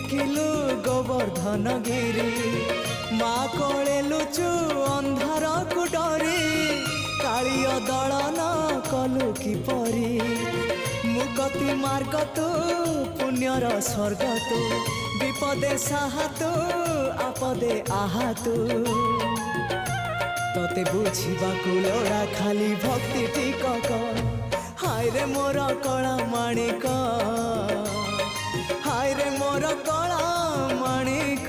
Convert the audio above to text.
ଦେଖିଲୁ ଗୋବର୍ଦ୍ଧନ ଗିରି ମା କୋଳେ ଲୁଚୁ ଅନ୍ଧାରକୁ ଡରି କାଳିଅ ଦଳନ କଲୁ କିପରି ମୁକତି ମାର୍ଗ ତୁ ପୁଣ୍ୟର ସ୍ୱର୍ଗ ତୁ ବିପଦେ ସାହା ତୁ ଆପଦେ ଆହା ତୁ तोते बुझिबाकु लोड़ा खाली भक्ति टिकक हाय रे मोर कला माणिक हाय रे मोर कला माणिक।